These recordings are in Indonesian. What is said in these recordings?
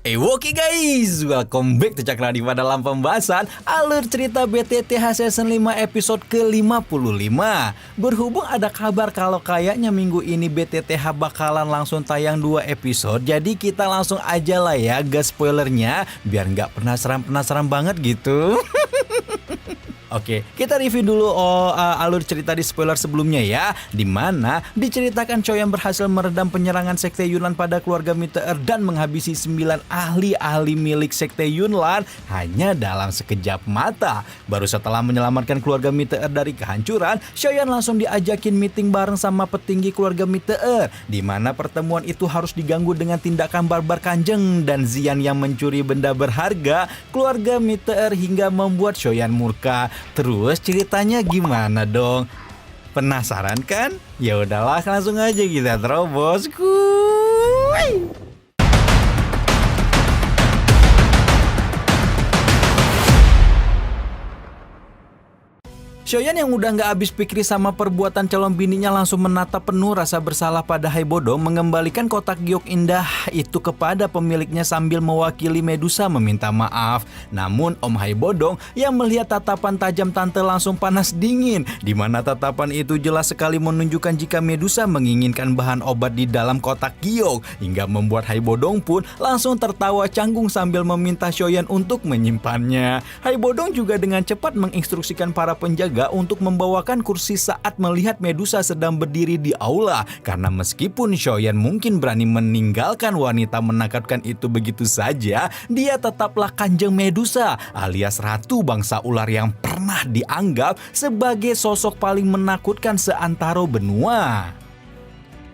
Oke guys, welcome back to Cakradippa dalam pembahasan alur cerita BTTH Season 5 episode ke-55. Berhubung ada kabar kalau kayaknya minggu ini BTTH bakalan langsung tayang 2 episode, jadi kita langsung aja lah ya gas spoilernya, biar nggak penasaran banget gitu. Oke, kita review dulu alur cerita di spoiler sebelumnya ya, di mana diceritakan Choyan berhasil meredam penyerangan Sekte Yunlan pada keluarga Meteor dan menghabisi 9 ahli-ahli milik Sekte Yunlan hanya dalam sekejap mata. Baru setelah menyelamatkan keluarga Meteor dari kehancuran, Choyan langsung diajakin meeting bareng sama petinggi keluarga Meteor, di mana pertemuan itu harus diganggu dengan tindakan barbar Kanjeng dan Xian yang mencuri benda berharga keluarga Meteor hingga membuat Choyan murka. Terus ceritanya gimana dong? Penasaran kan? Ya udahlah, langsung aja kita terobos. Kuy. Choyan yang udah gak habis pikir sama perbuatan calon bininya langsung menatap penuh rasa bersalah pada Hai Bodong, mengembalikan kotak giok indah itu kepada pemiliknya sambil mewakili Medusa meminta maaf. Namun Om Hai Bodong yang melihat tatapan tajam tante langsung panas dingin, di mana tatapan itu jelas sekali menunjukkan jika Medusa menginginkan bahan obat di dalam kotak giok, hingga membuat Hai Bodong pun langsung tertawa canggung sambil meminta Choyan untuk menyimpannya. Hai Bodong juga dengan cepat menginstruksikan para penjaga untuk membawakan kursi saat melihat Medusa sedang berdiri di aula, karena meskipun Choyan mungkin berani meninggalkan wanita menakutkan itu begitu saja, dia tetaplah Kanjeng Medusa alias ratu bangsa ular yang pernah dianggap sebagai sosok paling menakutkan seantero benua.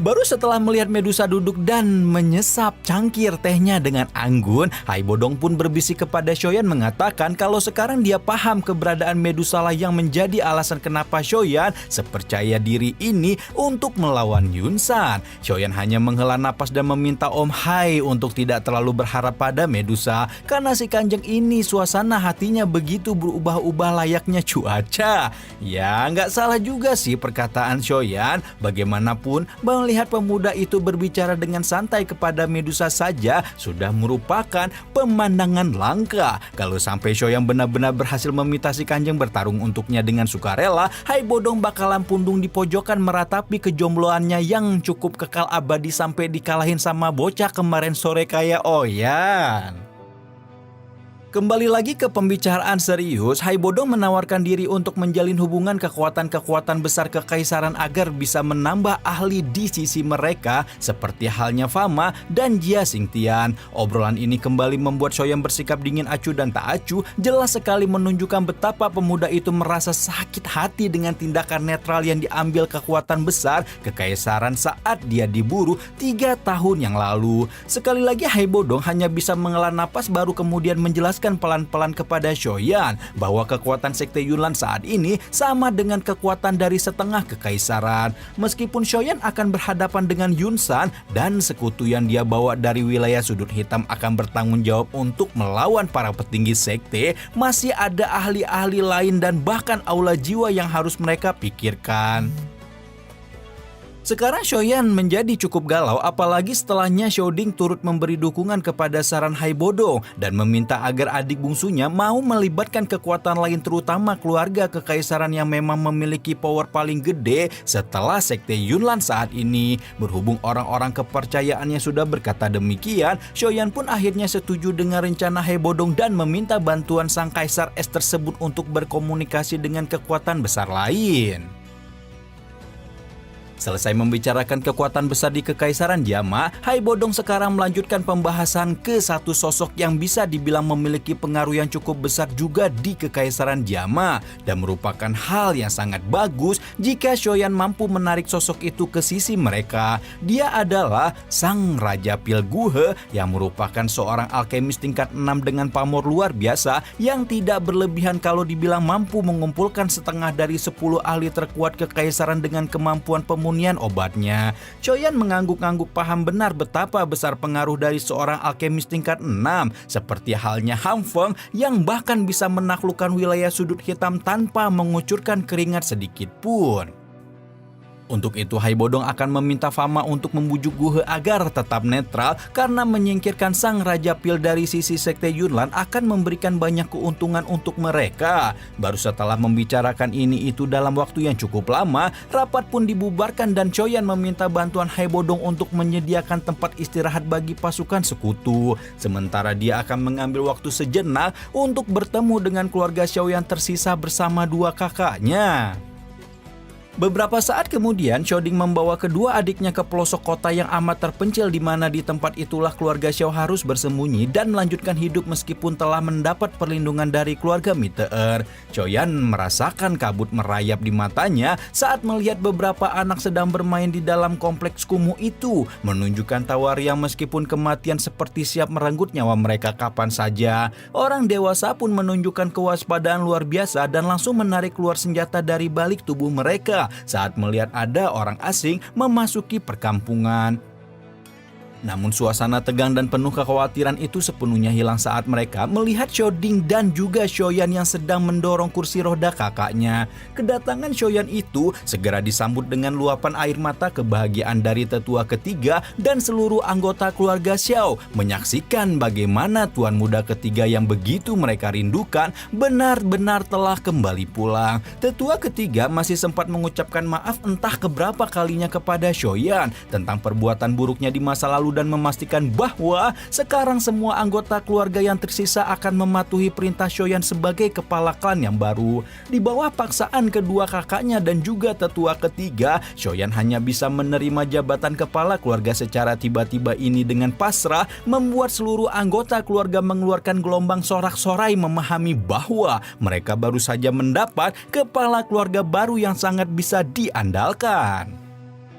Baru setelah melihat Medusa duduk dan menyesap cangkir tehnya dengan anggun, Hai Bodong pun berbisik kepada Choyan mengatakan kalau sekarang dia paham keberadaan Medusa lah yang menjadi alasan kenapa Choyan sepercaya diri ini untuk melawan Yunsan. Choyan hanya menghela napas dan meminta Om Hai untuk tidak terlalu berharap pada Medusa, karena si Kanjeng ini suasana hatinya begitu berubah-ubah layaknya cuaca. Ya nggak salah juga sih perkataan Choyan, bagaimanapun melihat pemuda itu berbicara dengan santai kepada Medusa saja sudah merupakan pemandangan langka. Kalau sampai Choyan benar-benar berhasil meminta si Kanjeng bertarung untuknya dengan sukarela, Hai Bodong bakalan pundung di pojokan meratapi kejombloannya yang cukup kekal abadi sampai dikalahin sama bocah kemarin sore kayak Oyan. Kembali lagi ke pembicaraan serius, Hai Bodong menawarkan diri untuk menjalin hubungan kekuatan-kekuatan besar kekaisaran agar bisa menambah ahli di sisi mereka, seperti halnya Fama dan Jia Xingtian. Obrolan ini kembali membuat Choyan bersikap dingin acuh dan tak acuh, jelas sekali menunjukkan betapa pemuda itu merasa sakit hati dengan tindakan netral yang diambil kekuatan besar kekaisaran saat dia diburu 3 tahun yang lalu. Sekali lagi Hai Bodong hanya bisa menghela napas baru kemudian menjelaskan pelan-pelan kepada Choyan bahwa kekuatan Sekte Yunlan saat ini sama dengan kekuatan dari setengah kekaisaran. Meskipun Choyan akan berhadapan dengan Yunsan dan sekutu yang dia bawa dari wilayah sudut hitam akan bertanggung jawab untuk melawan para petinggi sekte, masih ada ahli-ahli lain dan bahkan aula jiwa yang harus mereka pikirkan. Sekarang Choyan menjadi cukup galau, apalagi setelahnya Shou-Ding turut memberi dukungan kepada saran Hai Bodong dan meminta agar adik bungsunya mau melibatkan kekuatan lain, terutama keluarga kekaisaran yang memang memiliki power paling gede setelah Sekte Yunlan saat ini. Berhubung orang-orang kepercayaannya sudah berkata demikian, Choyan pun akhirnya setuju dengan rencana Hai Bodong dan meminta bantuan sang kaisar es tersebut untuk berkomunikasi dengan kekuatan besar lain. Selesai membicarakan kekuatan besar di kekaisaran Jama, Hai Bodong sekarang melanjutkan pembahasan ke satu sosok yang bisa dibilang memiliki pengaruh yang cukup besar juga di kekaisaran Jama, dan merupakan hal yang sangat bagus jika Choyan mampu menarik sosok itu ke sisi mereka. Dia adalah Sang Raja Pilguhe yang merupakan seorang alkemis tingkat 6 dengan pamor luar biasa yang tidak berlebihan kalau dibilang mampu mengumpulkan setengah dari 10 ahli terkuat kekaisaran dengan kemampuan pemulihan obatnya. Choyan mengangguk-angguk paham benar betapa besar pengaruh dari seorang alkemis tingkat 6 seperti halnya Han Feng yang bahkan bisa menaklukkan wilayah sudut hitam tanpa mengucurkan keringat sedikit pun. Untuk itu Haibodong akan meminta Fama untuk membujuk Guhe agar tetap netral karena menyingkirkan sang Raja Pil dari sisi Sekte Yunlan akan memberikan banyak keuntungan untuk mereka. Baru setelah membicarakan ini itu dalam waktu yang cukup lama, rapat pun dibubarkan dan Choyan meminta bantuan Haibodong untuk menyediakan tempat istirahat bagi pasukan sekutu. Sementara dia akan mengambil waktu sejenak untuk bertemu dengan keluarga Xiao yang tersisa bersama dua kakaknya. Beberapa saat kemudian, Xiaoding membawa kedua adiknya ke pelosok kota yang amat terpencil di mana di tempat itulah keluarga Xiao harus bersembunyi dan melanjutkan hidup meskipun telah mendapat perlindungan dari keluarga Meteor. Choyan merasakan kabut merayap di matanya saat melihat beberapa anak sedang bermain di dalam kompleks kumuh itu, menunjukkan tawar yang meskipun kematian seperti siap merenggut nyawa mereka kapan saja. Orang dewasa pun menunjukkan kewaspadaan luar biasa dan langsung menarik keluar senjata dari balik tubuh mereka saat melihat ada orang asing memasuki perkampungan. Namun suasana tegang dan penuh kekhawatiran itu sepenuhnya hilang saat mereka melihat Xiaoding dan juga Xiaoyan yang sedang mendorong kursi roda kakaknya. Kedatangan Xiaoyan itu segera disambut dengan luapan air mata kebahagiaan dari tetua ketiga dan seluruh anggota keluarga Xiao menyaksikan bagaimana tuan muda ketiga yang begitu mereka rindukan benar-benar telah kembali pulang. Tetua ketiga masih sempat mengucapkan maaf entah keberapa kalinya kepada Xiaoyan tentang perbuatan buruknya di masa lalu dan memastikan bahwa sekarang semua anggota keluarga yang tersisa akan mematuhi perintah Xiaoyan sebagai kepala klan yang baru. Di bawah paksaan kedua kakaknya dan juga tetua ketiga, Xiaoyan hanya bisa menerima jabatan kepala keluarga secara tiba-tiba ini dengan pasrah, membuat seluruh anggota keluarga mengeluarkan gelombang sorak-sorai memahami bahwa mereka baru saja mendapat kepala keluarga baru yang sangat bisa diandalkan.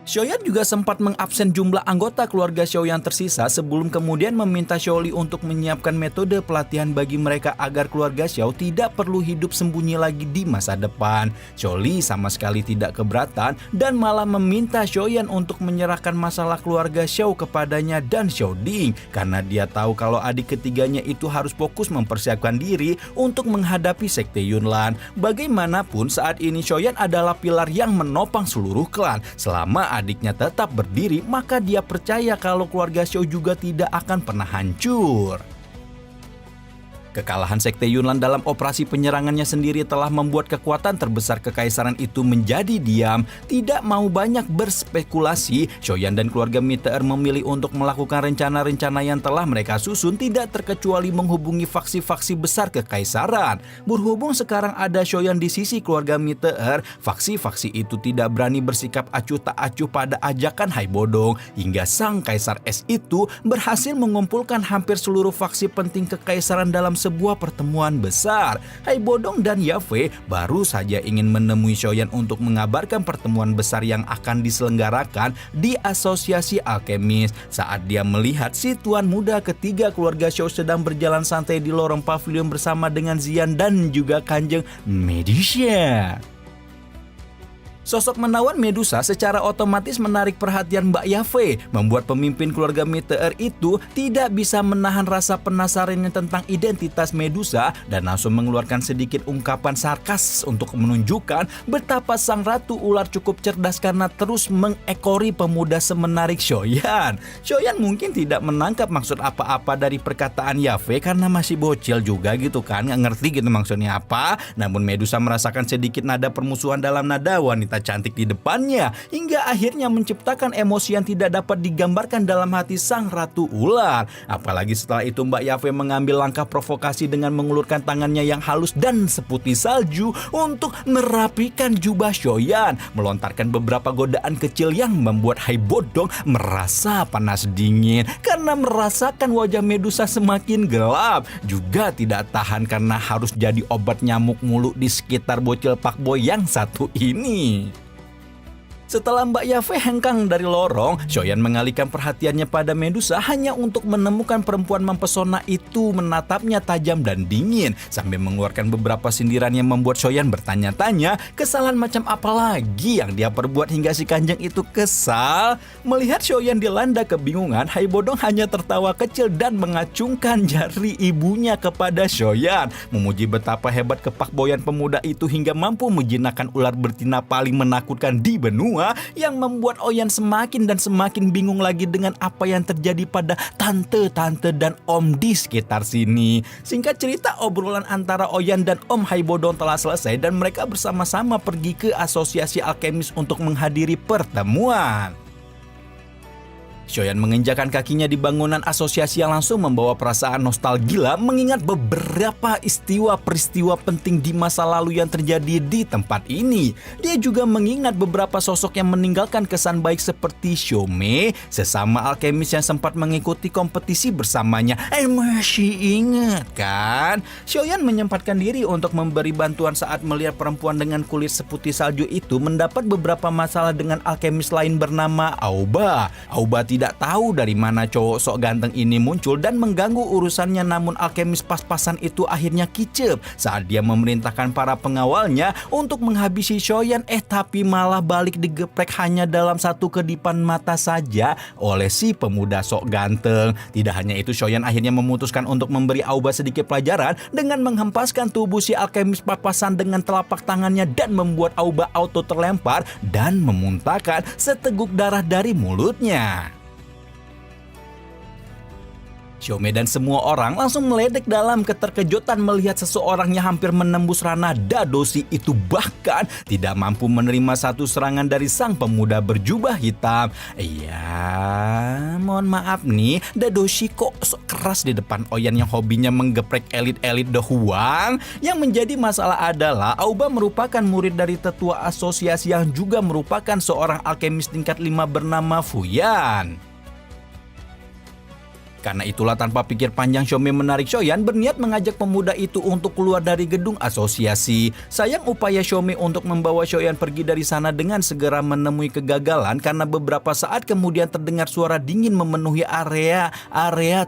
Xiaoyan juga sempat mengabsen jumlah anggota keluarga Xiao yang tersisa sebelum kemudian meminta Xiaoli untuk menyiapkan metode pelatihan bagi mereka agar keluarga Xiao tidak perlu hidup sembunyi lagi di masa depan. Xiaoli sama sekali tidak keberatan dan malah meminta Xiaoyan untuk menyerahkan masalah keluarga Xiao kepadanya dan Xiaoding karena dia tahu kalau adik ketiganya itu harus fokus mempersiapkan diri untuk menghadapi Sekte Yunlan. Bagaimanapun saat ini Xiaoyan adalah pilar yang menopang seluruh klan. Selama adiknya tetap berdiri, maka dia percaya kalau keluarga Xiao juga tidak akan pernah hancur. Kekalahan Sekte Yunlan dalam operasi penyerangannya sendiri telah membuat kekuatan terbesar kekaisaran itu menjadi diam. Tidak mau banyak berspekulasi, Xiaoyan dan keluarga Meteor memilih untuk melakukan rencana-rencana yang telah mereka susun, tidak terkecuali menghubungi faksi-faksi besar kekaisaran. Berhubung sekarang ada Xiaoyan di sisi keluarga Meteor, faksi-faksi itu tidak berani bersikap acuh tak acuh pada ajakan Haibodong, hingga sang Kaisar Es itu berhasil mengumpulkan hampir seluruh faksi penting kekaisaran dalam sebuah pertemuan besar. Haibodong dan Yafei baru saja ingin menemui Xiaoyan untuk mengabarkan pertemuan besar yang akan diselenggarakan di Asosiasi Alkemis. Saat dia melihat si tuan muda ketiga keluarga Xiao sedang berjalan santai di lorong pavilion bersama dengan Xian dan juga Kanjeng Medusa. Sosok menawan Medusa secara otomatis menarik perhatian Mbak Yafei, membuat pemimpin keluarga Meteor itu tidak bisa menahan rasa penasarannya tentang identitas Medusa dan langsung mengeluarkan sedikit ungkapan sarkas untuk menunjukkan betapa sang ratu ular cukup cerdas karena terus mengekori pemuda semenarik Xiaoyan. Xiaoyan mungkin tidak menangkap maksud apa-apa dari perkataan Yafei karena masih bocil juga gitu kan, nggak ngerti gitu maksudnya apa. Namun Medusa merasakan sedikit nada permusuhan dalam nada wanita cantik di depannya, hingga akhirnya menciptakan emosi yang tidak dapat digambarkan dalam hati sang ratu ular. Apalagi setelah itu Mbak Yafei mengambil langkah provokasi dengan mengulurkan tangannya yang halus dan seputih salju untuk merapikan jubah Xiaoyan, melontarkan beberapa godaan kecil yang membuat Haibodong merasa panas dingin karena merasakan wajah Medusa semakin gelap, juga tidak tahan karena harus jadi obat nyamuk mulu di sekitar bocil fuckboy yang satu ini. Setelah Mbak Yafei hengkang dari lorong, Xiaoyan mengalihkan perhatiannya pada Medusa hanya untuk menemukan perempuan mempesona itu menatapnya tajam dan dingin sambil mengeluarkan beberapa sindiran yang membuat Xiaoyan bertanya-tanya kesalahan macam apa lagi yang dia perbuat hingga si Kanjeng itu kesal. Melihat Xiaoyan dilanda kebingungan, Haibodong hanya tertawa kecil dan mengacungkan jari ibunya kepada Xiaoyan, memuji betapa hebat kepakboyan pemuda itu hingga mampu menjinakkan ular betina paling menakutkan di benua semua yang membuat Oyan semakin dan semakin bingung lagi dengan apa yang terjadi pada tante-tante dan om di sekitar sini. Singkat cerita, obrolan antara Oyan dan Om Haibodong telah selesai dan mereka bersama-sama pergi ke asosiasi alkemis untuk menghadiri pertemuan. Shoyan menginjakan kakinya di bangunan asosiasi yang langsung membawa perasaan nostalgia mengingat beberapa peristiwa penting di masa lalu yang terjadi di tempat ini. Dia juga mengingat beberapa sosok yang meninggalkan kesan baik seperti Shome, sesama alkemis yang sempat mengikuti kompetisi bersamanya. Masih ingat kan? Shoyan menyempatkan diri untuk memberi bantuan saat melihat perempuan dengan kulit seputih salju itu mendapat beberapa masalah dengan alkemis lain bernama Aoba. Aoba tidak tahu dari mana cowok sok ganteng ini muncul dan mengganggu urusannya, namun alkemis pas-pasan itu akhirnya kicep saat dia memerintahkan para pengawalnya untuk menghabisi Shoyan, tapi malah balik digeprek hanya dalam satu kedipan mata saja oleh si pemuda sok ganteng. Tidak hanya itu, Shoyan akhirnya memutuskan untuk memberi Aoba sedikit pelajaran dengan menghempaskan tubuh si alkemis pas-pasan dengan telapak tangannya dan membuat Aoba auto terlempar dan memuntahkan seteguk darah dari mulutnya. Shome dan semua orang langsung meledek dalam keterkejutan melihat seseorang yang hampir menembus ranah Dadoshi itu bahkan tidak mampu menerima satu serangan dari sang pemuda berjubah hitam. Mohon maaf nih, Dadoshi kok sok keras di depan Oyan yang hobinya menggeprek elit-elit doang. Yang menjadi masalah adalah Aoba merupakan murid dari tetua asosiasi yang juga merupakan seorang alkemis tingkat 5 bernama Fuyan. Karena itulah tanpa pikir panjang Shome menarik Shoyan berniat mengajak pemuda itu untuk keluar dari gedung asosiasi. Sayang upaya Shome untuk membawa Shoyan pergi dari sana dengan segera menemui kegagalan karena beberapa saat kemudian terdengar suara dingin memenuhi area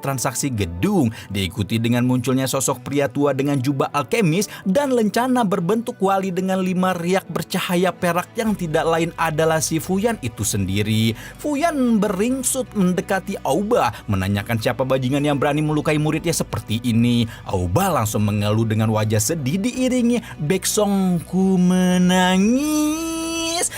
transaksi gedung. Diikuti dengan munculnya sosok pria tua dengan jubah alkemis dan lencana berbentuk wali dengan 5 riak bercahaya perak yang tidak lain adalah si Fuyan itu sendiri. Fuyan beringsut mendekati Aoba menanyakan siapa bajingan yang berani melukai muridnya seperti ini. Aoba langsung mengeluh dengan wajah sedih diiringi backsong ku menangis.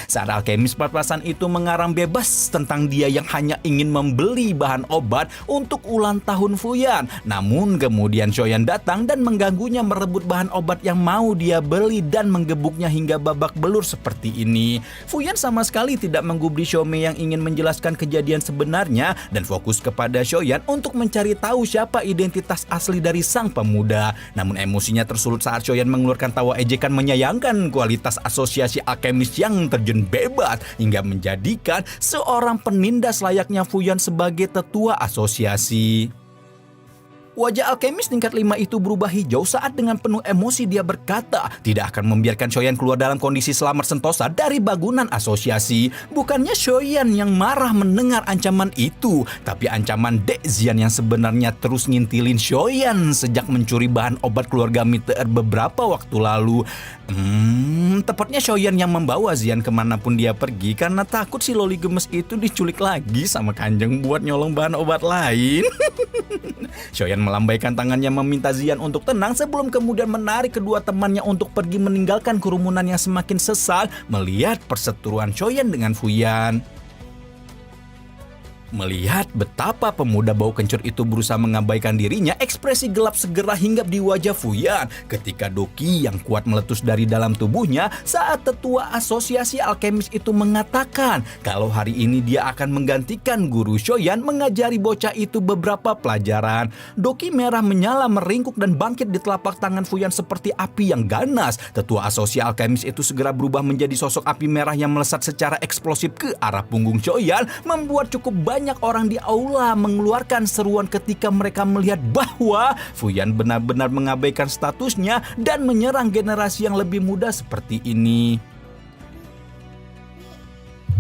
Saat alkemis pas-pasan itu mengarang bebas tentang dia yang hanya ingin membeli bahan obat untuk ulang tahun Fuyan. Namun kemudian Shoyan datang dan mengganggunya merebut bahan obat yang mau dia beli dan menggebuknya hingga babak belur seperti ini. Fuyan sama sekali tidak menggubris Shome yang ingin menjelaskan kejadian sebenarnya dan fokus kepada Shoyan untuk mencari tahu siapa identitas asli dari sang pemuda. Namun emosinya tersulut saat Shoyan mengeluarkan tawa ejekan menyayangkan kualitas asosiasi alkemis yang terjun bebas hingga menjadikan seorang penindas layaknya Fuyan sebagai tetua asosiasi. Wajah alkemis tingkat 5 itu berubah hijau saat dengan penuh emosi dia berkata tidak akan membiarkan Shoyan keluar dalam kondisi selamat sentosa dari bangunan asosiasi. Bukannya Shoyan yang marah mendengar ancaman itu, tapi ancaman Dek Zian yang sebenarnya terus ngintilin Shoyan sejak mencuri bahan obat keluarga Meteor beberapa waktu lalu. Tepatnya Shoyan yang membawa Zian kemanapun dia pergi karena takut si loli gemes itu diculik lagi sama Kanjeng buat nyolong bahan obat lain. Shoyan melambaikan tangannya meminta Zian untuk tenang sebelum kemudian menarik kedua temannya untuk pergi meninggalkan kerumunan yang semakin sesal melihat perseteruan Shoyan dengan Fuyan. Melihat betapa pemuda bau kencur itu berusaha mengabaikan dirinya, ekspresi gelap segera hinggap di wajah Fuyan ketika Doki yang kuat meletus dari dalam tubuhnya saat tetua asosiasi alkemis itu mengatakan kalau hari ini dia akan menggantikan guru Shoyan mengajari bocah itu beberapa pelajaran. Doki merah menyala meringkuk dan bangkit di telapak tangan Fuyan seperti api yang ganas. Tetua asosiasi alkemis itu segera berubah menjadi sosok api merah yang melesat secara eksplosif ke arah punggung Shoyan, membuat cukup banyak orang di aula mengeluarkan seruan ketika mereka melihat bahwa Fuyan benar-benar mengabaikan statusnya dan menyerang generasi yang lebih muda seperti ini.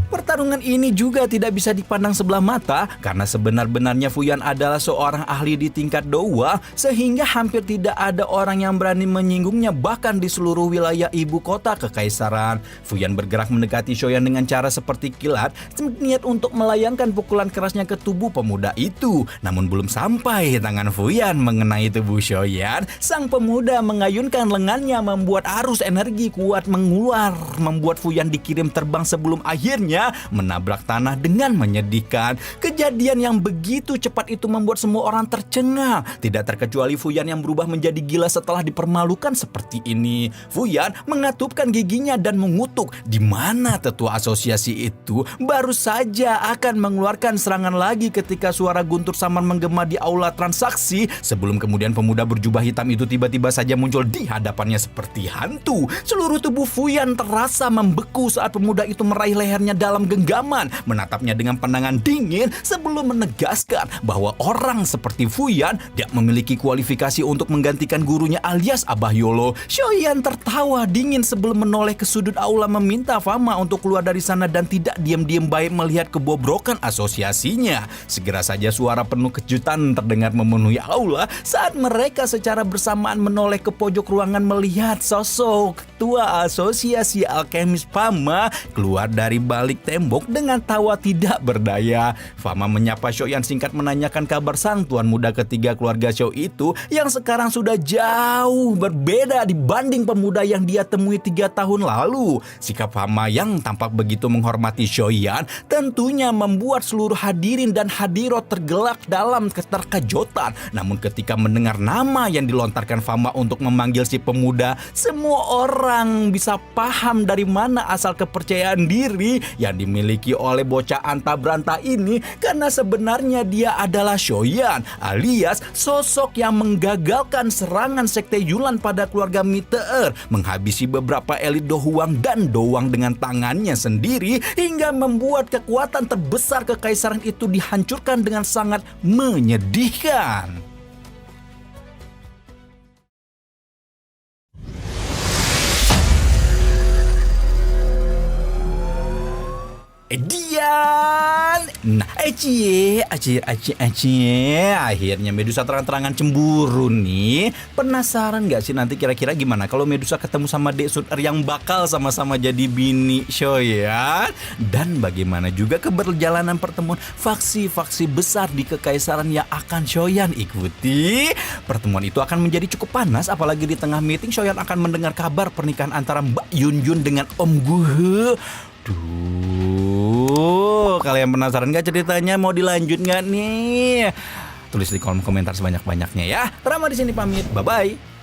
Pertarungan ini juga tidak bisa dipandang sebelah mata karena sebenar-benarnya Fuyan adalah seorang ahli di tingkat doa sehingga hampir tidak ada orang yang berani menyinggungnya bahkan di seluruh wilayah ibu kota kekaisaran. Fuyan bergerak mendekati Xiaoyan dengan cara seperti kilat, niat untuk melayangkan pukulan kerasnya ke tubuh pemuda itu. Namun belum sampai tangan Fuyan mengenai tubuh Xiaoyan, sang pemuda mengayunkan lengannya membuat arus energi kuat mengular, membuat Fuyan dikirim terbang sebelum akhirnya menabrak tanah dengan menyedihkan. Kejadian yang begitu cepat itu membuat semua orang tercengang, tidak terkecuali Fuyan yang berubah menjadi gila setelah dipermalukan seperti ini. Fuyan mengatupkan giginya dan mengutuk, di mana tetua asosiasi itu baru saja akan mengeluarkan serangan lagi ketika suara guntur saman menggema di aula transaksi, sebelum kemudian pemuda berjubah hitam itu tiba-tiba saja muncul di hadapannya seperti hantu. Seluruh tubuh Fuyan terasa membeku saat pemuda itu meraih lehernya dalam genggaman, menatapnya dengan pandangan dingin sebelum menegaskan bahwa orang seperti Fuyan tidak memiliki kualifikasi untuk menggantikan gurunya alias Abah Yolo. Xiaoyan tertawa dingin sebelum menoleh ke sudut aula meminta Fama untuk keluar dari sana dan tidak diam-diam baik melihat kebobrokan asosiasinya. Segera saja suara penuh kejutan terdengar memenuhi aula saat mereka secara bersamaan menoleh ke pojok ruangan melihat sosok ketua asosiasi alkemis Fama keluar dari balik tembok dengan tawa tidak berdaya. Fama menyapa Xiaoyan singkat menanyakan kabar sang tuan muda ketiga keluarga Xiao itu yang sekarang sudah jauh berbeda dibanding pemuda yang dia temui 3 tahun lalu. Sikap Fama yang tampak begitu menghormati Xiaoyan tentunya membuat seluruh hadirin dan hadirat tergelak dalam keterkejutan. Namun ketika mendengar nama yang dilontarkan Fama untuk memanggil si pemuda, semua orang bisa paham dari mana asal kepercayaan diri yang dimiliki oleh bocah anta beranta ini, karena sebenarnya dia adalah Xiaoyan alias sosok yang menggagalkan serangan sekte Yulan pada keluarga Meteor, menghabisi beberapa elit Dohuang dan Dowang dengan tangannya sendiri hingga membuat kekuatan terbesar kekaisaran itu dihancurkan dengan sangat menyedihkan. Edian, nah akhirnya Medusa terang-terangan cemburu nih. Penasaran gak sih nanti kira-kira gimana kalau Medusa ketemu sama Dek Sun-er yang bakal sama-sama jadi bini Xiaoyan? Dan bagaimana juga keberjalanan pertemuan faksi-faksi besar di kekaisaran yang akan Xiaoyan ikuti? Pertemuan itu akan menjadi cukup panas, apalagi di tengah meeting Xiaoyan akan mendengar kabar pernikahan antara Mbak Yun dengan Om Guhe. Kalian penasaran gak ceritanya? Mau dilanjut gak nih? Tulis di kolom komentar sebanyak-banyaknya ya. Rama di sini pamit. Bye-bye.